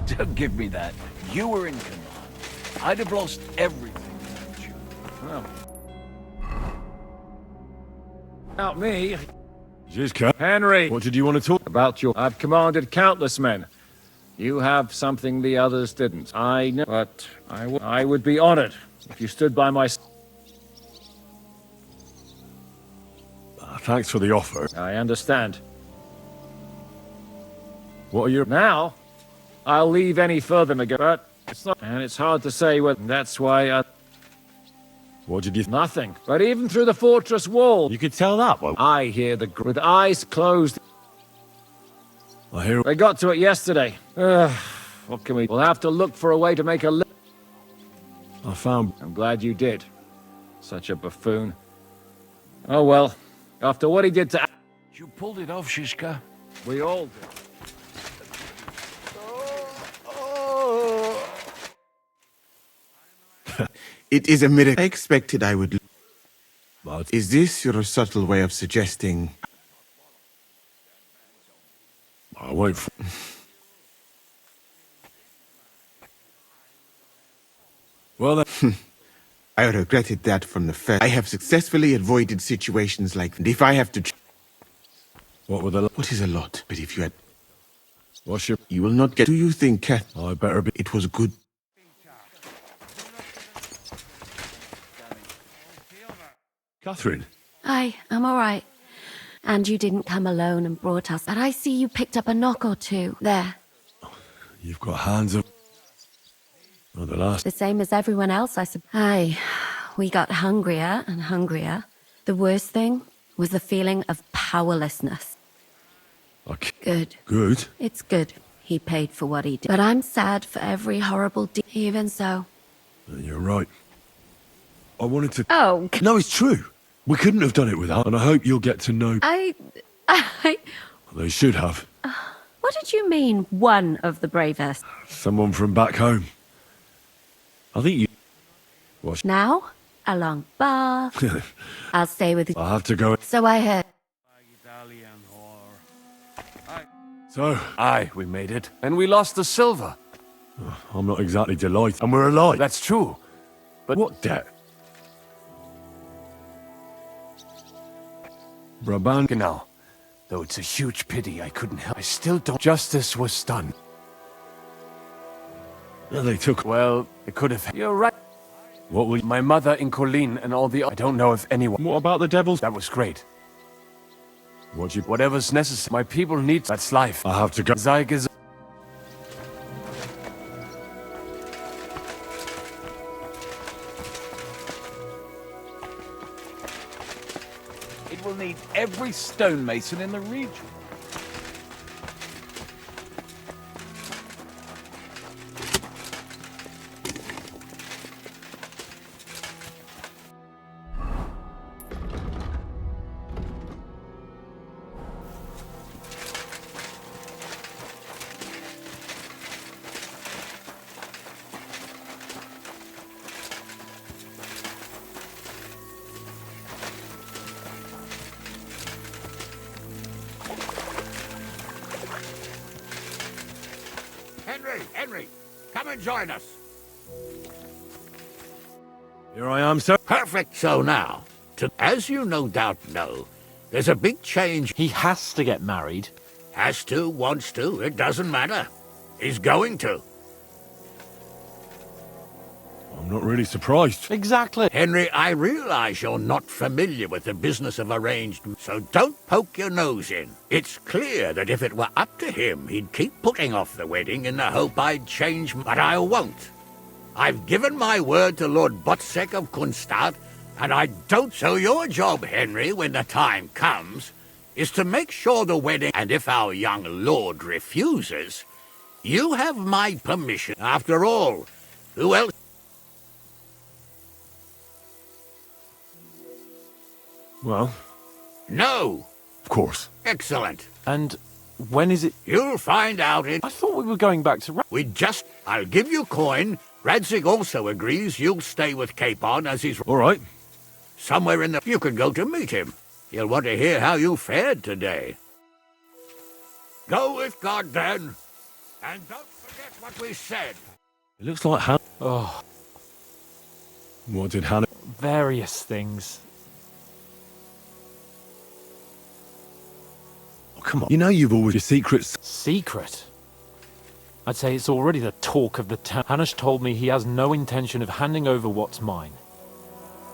Don't give me that. You were in command. I'd have lost everything without you. Well, Not me. Zizka. Henry. What did you want to talk About your... I've commanded countless men. You have something the others didn't. I know, but I would be honored if you stood by my... Thanks for the offer. I understand. What are your... Now, I'll leave any further to go, but it's not... And it's hard to say what... That's why I... What did you... Nothing. But even through the fortress wall, You could tell that one. I hear the... With eyes closed. I hear... They got to it yesterday. What can we... We'll have to look for a way to make a... I found... I'm glad you did. Such a buffoon. Oh well. After what he did to... you pulled it off, Shishka. We all did. It is a miracle. I expected I would... But Is this your subtle way of suggesting... I won't... Well then... I regretted that from the first. I have successfully avoided situations like... And if I have to... What were the... What is a lot? But if you had... What's your... You will not get... Do you think, Kath... I better be... It was good... Catherine. Hi, I'm all right. And you didn't come alone and brought us. But I see you picked up a knock or two. There. You've got hands of... Not the last... The same as everyone else, I suppose. Aye. We got hungrier and hungrier. The worst thing was the feeling of powerlessness. Okay. Good. Good. It's good. He paid for what he did. But I'm sad for every horrible deed. Even so. You're right. I wanted to... Oh, No, it's true. We couldn't have done it without, and I hope you'll get to know... I... They should have. What did you mean, one of the bravest? Someone from back home. I think you... What? Now, a long bath. I'll stay with you. I'll have to go... So I heard. So, Aye, we made it. And we lost the silver. I'm not exactly delighted. And we're alive. That's true. But What debt? Brabant... now, though it's a huge pity I couldn't help, I still don't... Justice was done. Yeah, they took... Well, it could have... You're right. What will... My mother in Colleen and all the... I don't know if anyone... What about the devils? That was great. What you... Whatever's necessary. My people need... That's life. I have to go... Zeig is... It will need every stonemason in the region. Henry, come and join us. Here I am, sir. Perfect. So now, as you no doubt know, there's a big change. He has to get married. Has to, wants to, it doesn't matter. He's going to. I'm not really surprised. Exactly. Henry, I realize you're not familiar with the business of arranged, so don't poke your nose in. It's clear that if it were up to him, he'd keep putting off the wedding in the hope I'd change, but I won't. I've given my word to Lord Botsek of Kunstad, and I don't. So your job, Henry, when the time comes, is to make sure the wedding, and if our young lord refuses, you have my permission. After all, who else? Well, No. of course. Excellent. And when is it? You'll find out in... I thought we were going back to... I'll give you coin. Radzig also agrees you'll stay with Capon as he's... All right. Somewhere in the... You could go to meet him. He'll want to hear how you fared today. Go with God, then. And don't forget what we said. It looks like Hannah. Oh, What did Hannah? various things. Oh, come on. You know you've always your secrets. Secret? I'd say it's already the talk of the town. Hanush told me he has no intention of handing over what's mine.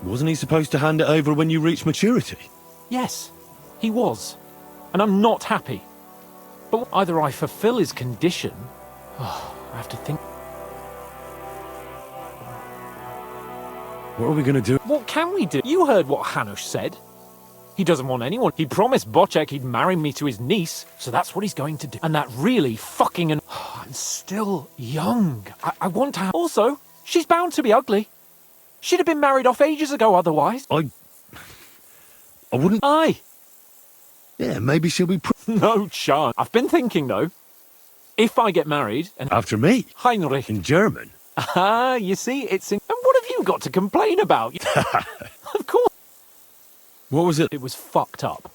Wasn't he supposed to hand it over when you reached maturity? Yes, he was. And I'm not happy. But either I fulfill his condition... Oh, I have to think... What are we going to do? What can we do? You heard what Hanush said. He doesn't want anyone. He promised Bocek he'd marry me to his niece, so that's what he's going to do. And that really fucking... I'm still young. I want to have... Also, she's bound to be ugly. She'd have been married off ages ago otherwise. I wouldn't... Aye. Yeah, maybe she'll be... No chance. I've been thinking, though. If I get married and... After me. Heinrich. In German. Ah, you see, it's in... And what have you got to complain about? Of course. What was it? It was fucked up.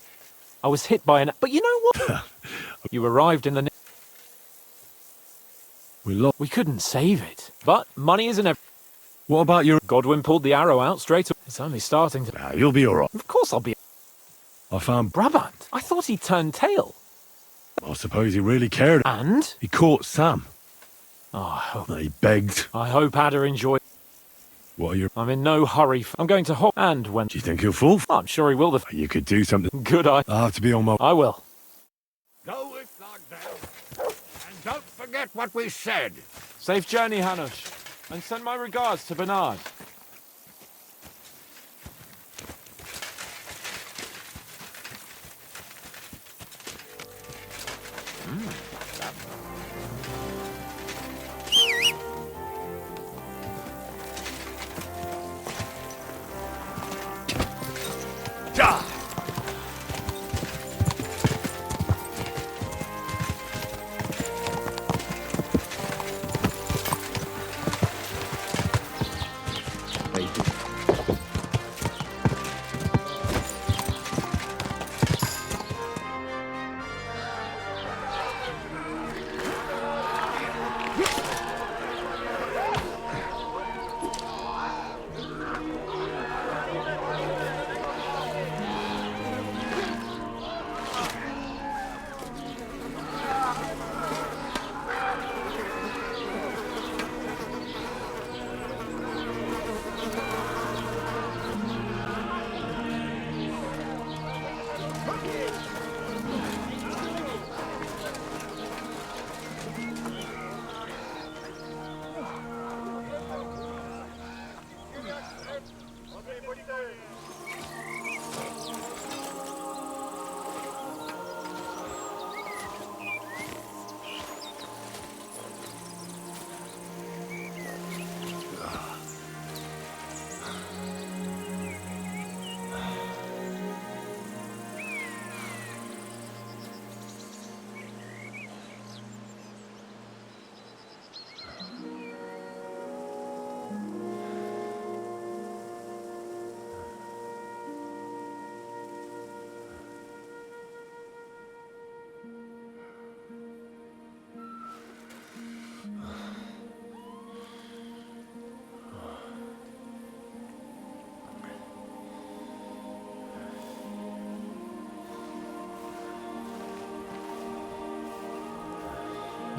I was hit by an... But you know what? You arrived in the... We lost. We couldn't save it. But money isn't everything. What about your... Godwin pulled the arrow out straight away. It's only starting to... Ah, you'll be all right. Of course I'll be... I found... Brabant. I thought he turned tail. I suppose he really cared. And? He caught Sam. Oh, He begged. I hope Ada enjoyed... What are your... I'm in no hurry. I'm going to hop... And when... Do you think he'll fall? I'm sure he will. You could do something. Good eye. I have to be on my... I will. Go with Lagdale. And don't forget what we said. Safe journey, Hanush. And send my regards to Bernard.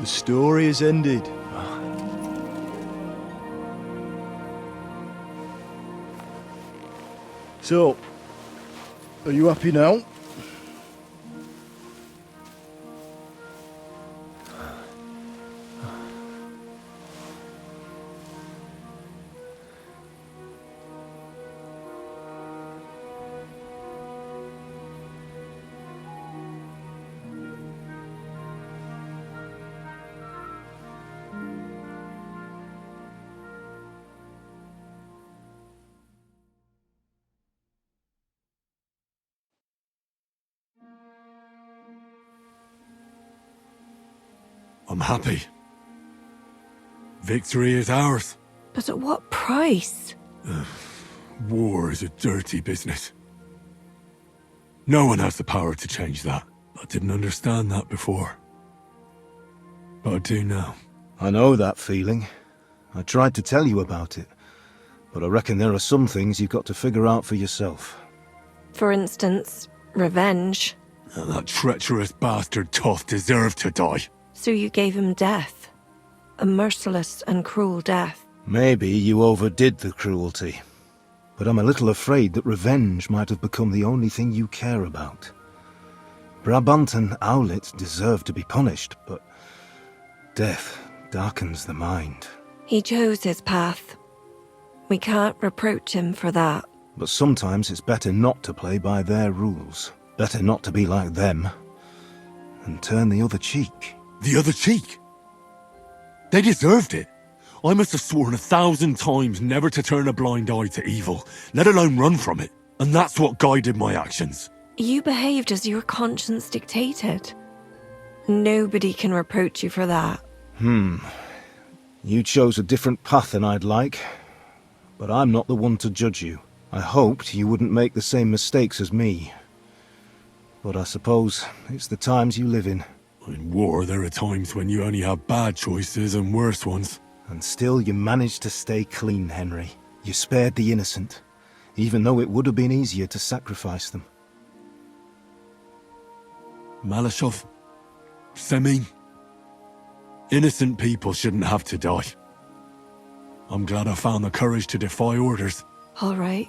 The story is ended. So, are you happy now? I'm happy. Victory is ours. But at what price? War is a dirty business. No one has the power to change that. I didn't understand that before. but I do now. I know that feeling. I tried to tell you about it, but I reckon there are some things you've got to figure out for yourself. For instance, revenge. That treacherous bastard Toth deserved to die. So you gave him death. A merciless and cruel death. Maybe you overdid the cruelty, but I'm a little afraid that revenge might have become the only thing you care about. Brabant and Owlet deserve to be punished, but death darkens the mind. He chose his path. We can't reproach him for that. But sometimes it's better not to play by their rules. Better not to be like them, and turn the other cheek. The other cheek? They deserved it. I must have sworn 1,000 times never to turn a blind eye to evil, let alone run from it. And that's what guided my actions. You behaved as your conscience dictated. Nobody can reproach you for that. You chose a different path than I'd like, but I'm not the one to judge you. I hoped you wouldn't make the same mistakes as me. But I suppose it's the times you live in. In war, there are times when you only have bad choices and worse ones. And still you managed to stay clean, Henry. You spared the innocent, even though it would have been easier to sacrifice them. Malashov, Semyon, innocent people shouldn't have to die. I'm glad I found the courage to defy orders. All right.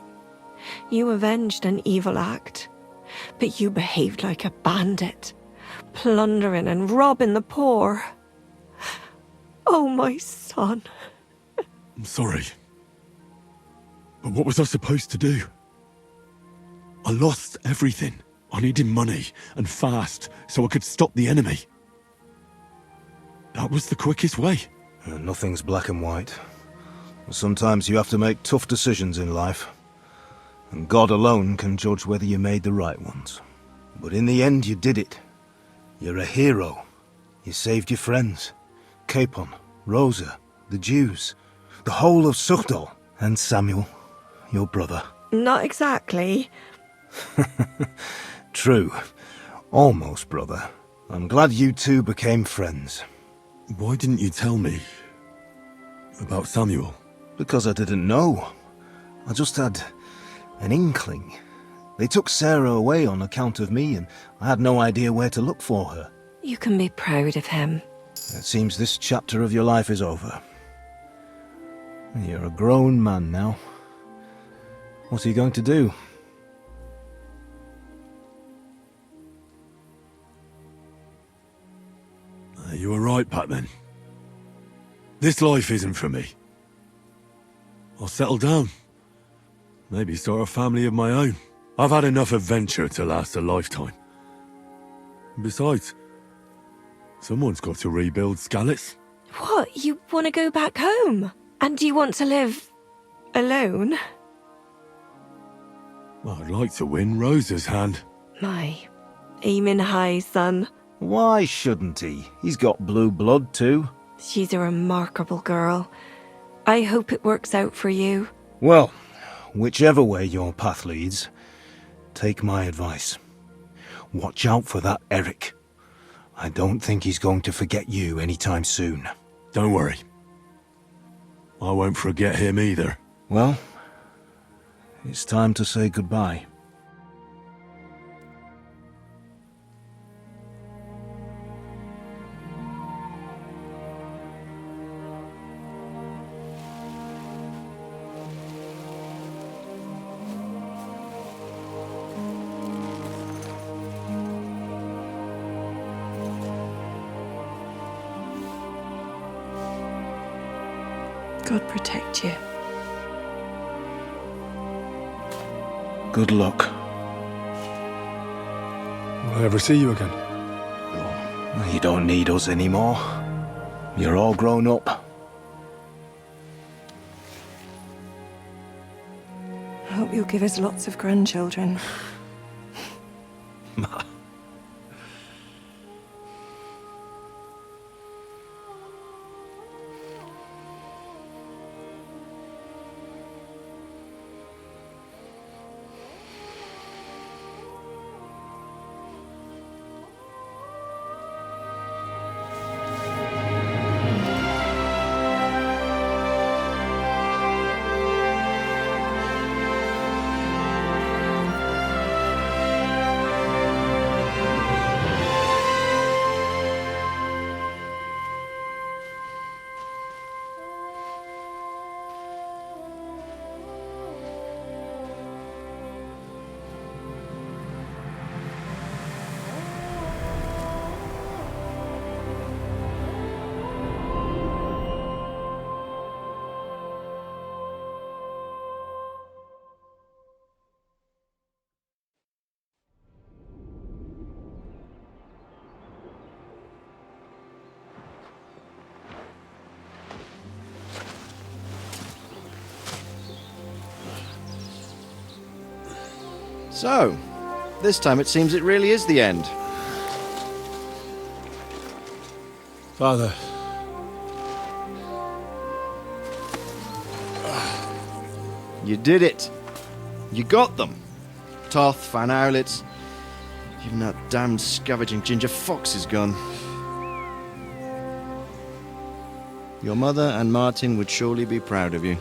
You avenged an evil act, but you behaved like a bandit, plundering and robbing the poor. Oh, my son. I'm sorry. But what was I supposed to do? I lost everything. I needed money, and fast, so I could stop the enemy. That was the quickest way. Nothing's black and white. Sometimes you have to make tough decisions in life. And God alone can judge whether you made the right ones. But in the end, you did it. You're a hero. You saved your friends. Capon, Rosa, the Jews, the whole of Sugdol, and Samuel, your brother. Not exactly. True. Almost, brother. I'm glad you two became friends. Why didn't you tell me about Samuel? Because I didn't know. I just had an inkling. They took Sarah away on account of me, and I had no idea where to look for her. You can be proud of him. It seems this chapter of your life is over. You're a grown man now. What are you going to do? You were right, Patman. This life isn't for me. I'll settle down. Maybe start a family of my own. I've had enough adventure to last a lifetime. Besides, someone's got to rebuild Skalitz. What? You want to go back home? And do you want to live alone? Well, I'd like to win Rosa's hand. My, aiming high, son. Why shouldn't he? He's got blue blood too. She's a remarkable girl. I hope it works out for you. Well, whichever way your path leads, take my advice. Watch out for that Eric. I don't think he's going to forget you anytime soon. Don't worry. I won't forget him either. Well, it's time to say goodbye. God protect you. Good luck. Will I ever see you again? You don't need us anymore. You're all grown up. I hope you'll give us lots of grandchildren. So, this time it seems it really is the end. Father. You did it. You got them. Toth, Van Owlets, even that damned scavenging ginger fox is gone. Your mother and Martin would surely be proud of you.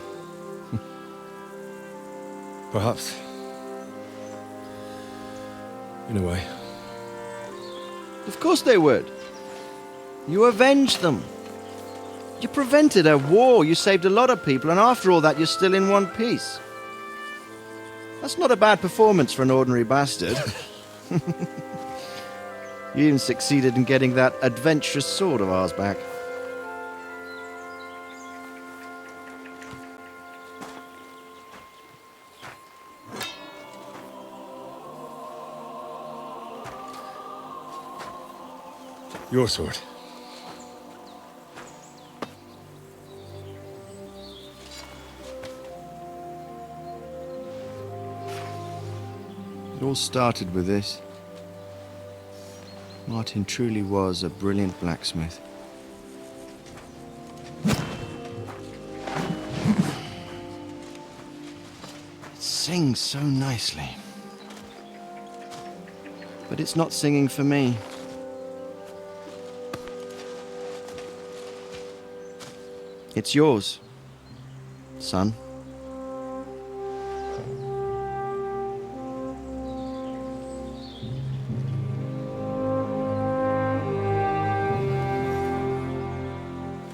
Perhaps. In a way. Of course they would. You avenged them. You prevented a war, you saved a lot of people, and after all that you're still in one piece. That's not a bad performance for an ordinary bastard. You even succeeded in getting that adventurous sword of ours back. Your sword. It all started with this. Martin truly was a brilliant blacksmith. It sings so nicely. But it's not singing for me. It's yours, son.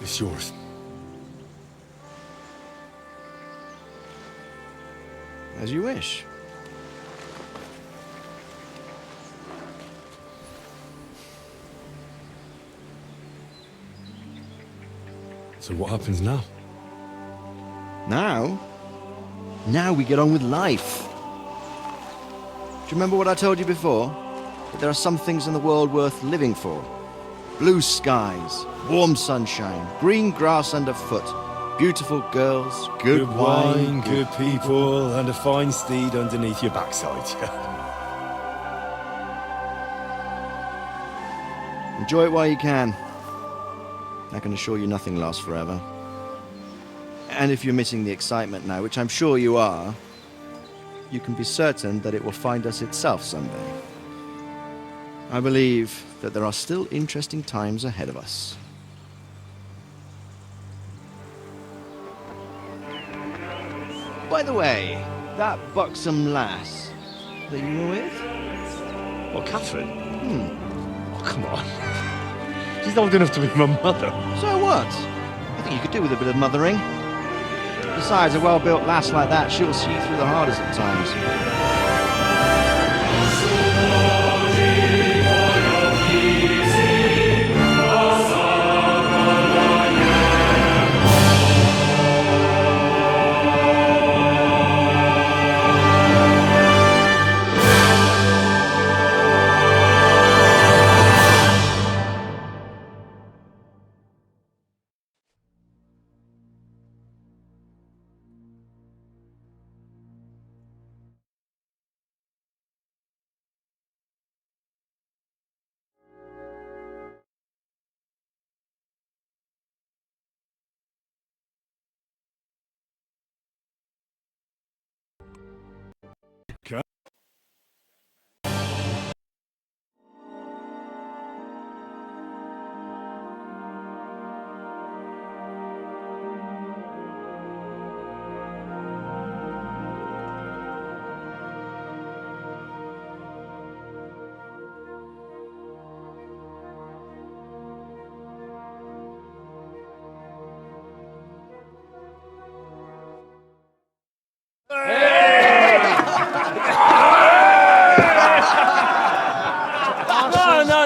It's yours. As you wish. So what happens now? Now? Now we get on with life. Do you remember what I told you before? That there are some things in the world worth living for. Blue skies, warm sunshine, green grass underfoot, beautiful girls, good wine, good people, and a fine steed underneath your backside. Enjoy it while you can. I can assure you nothing lasts forever. And if you're missing the excitement now, which I'm sure you are, you can be certain that it will find us itself someday. I believe that there are still interesting times ahead of us. By the way, that buxom lass that you were with? What, Catherine? Oh, come on. She's old enough to be my mother. So what? I think you could do with a bit of mothering. Besides, a well-built lass like that, she'll see you through the hardest at times.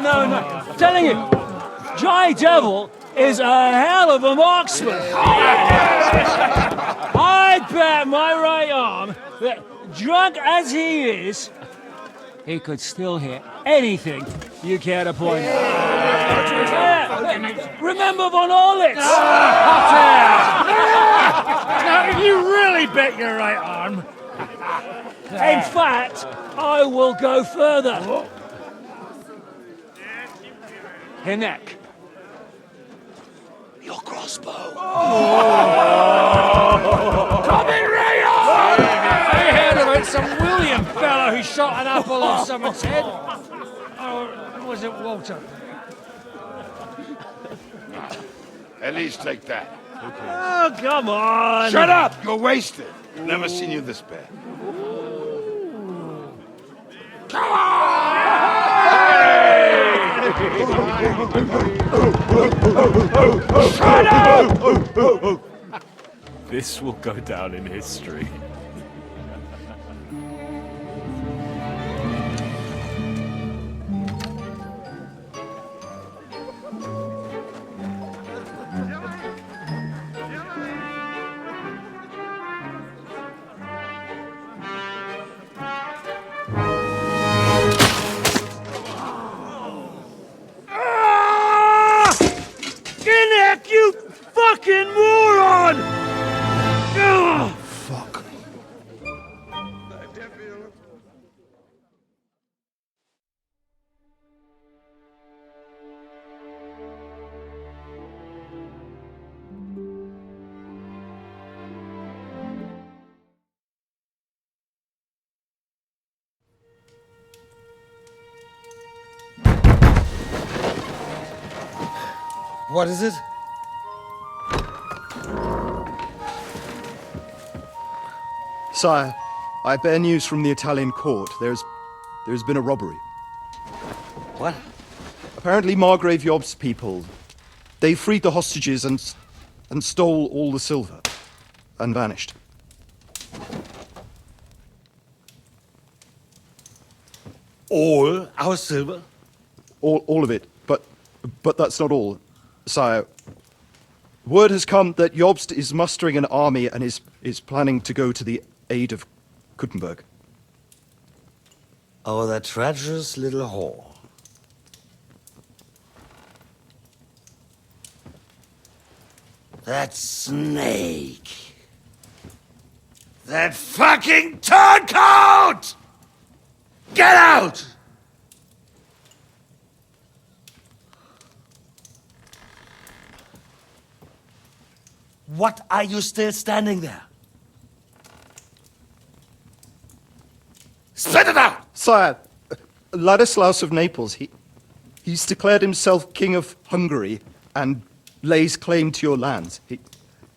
No. I'm telling you, Jai Devil is a hell of a marksman. I'd bet my right arm that, drunk as he is, he could still hit anything you care to point at. Remember Von Orlitz? Now, if you really bet your right arm... In fact, I will go further. Hinek. Your crossbow. Coming right on! I heard about some William fellow who shot an apple off someone's head. Or was it Walter? At least take that. Oh, come on! Shut up! You're wasted. Never seen you this bad. Come on! Shut up! This will go down in history. Hinek, you fucking moron! Fuck. What is it? Sire, I bear news from the Italian court. There's been a robbery. What? Apparently Margrave Yob's people, they freed the hostages and stole all the silver and vanished. All our silver? All of it, but that's not all, sire. Word has come that Jobst is mustering an army and is planning to go to the aid of Kuttenberg. Oh, that treacherous little whore. That snake. That fucking turncoat! Get out! What are you still standing there? Spit it out! Sire, Ladislaus of Naples, he's declared himself King of Hungary and lays claim to your lands.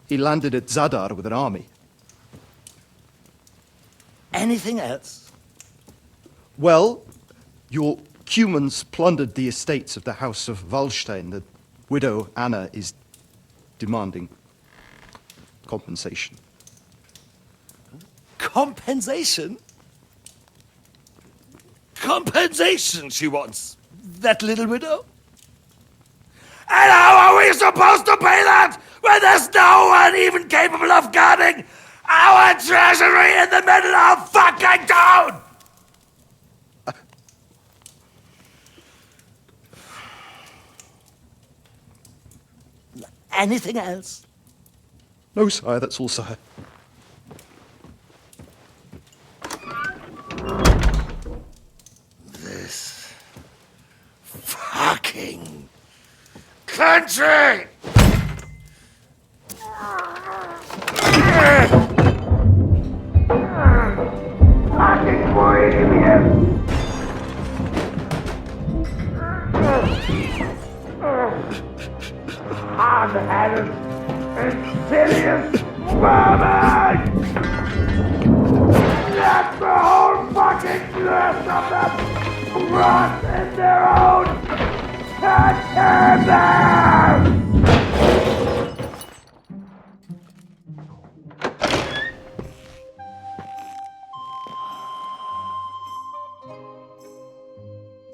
He landed at Zadar with an army. Anything else? Well, your Cumans plundered the estates of the House of Wallstein. The widow Anna is demanding compensation. Compensation? Compensation she wants, that little widow? And how are we supposed to pay that when there's no one even capable of guarding our treasury in the middle of fucking town? Anything else? No, sire, that's all, sire. This fucking country! Fucking Bohemian! Hard-headed, insidious woman! Let the whole fucking rest of them rot in their own containers!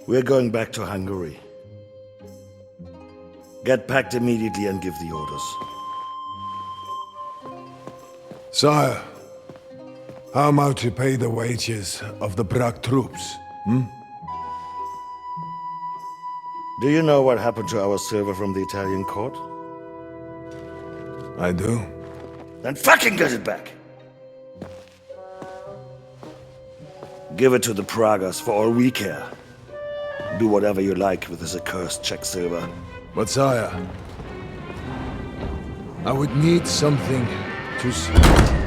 We're going back to Hungary. Get packed immediately and give the orders. Sire, how am I to pay the wages of the Prague troops? Do you know what happened to our silver from the Italian court? I do. Then fucking get it back! Give it to the Pragas for all we care. Do whatever you like with this accursed Czech silver. But sire, I would need something to...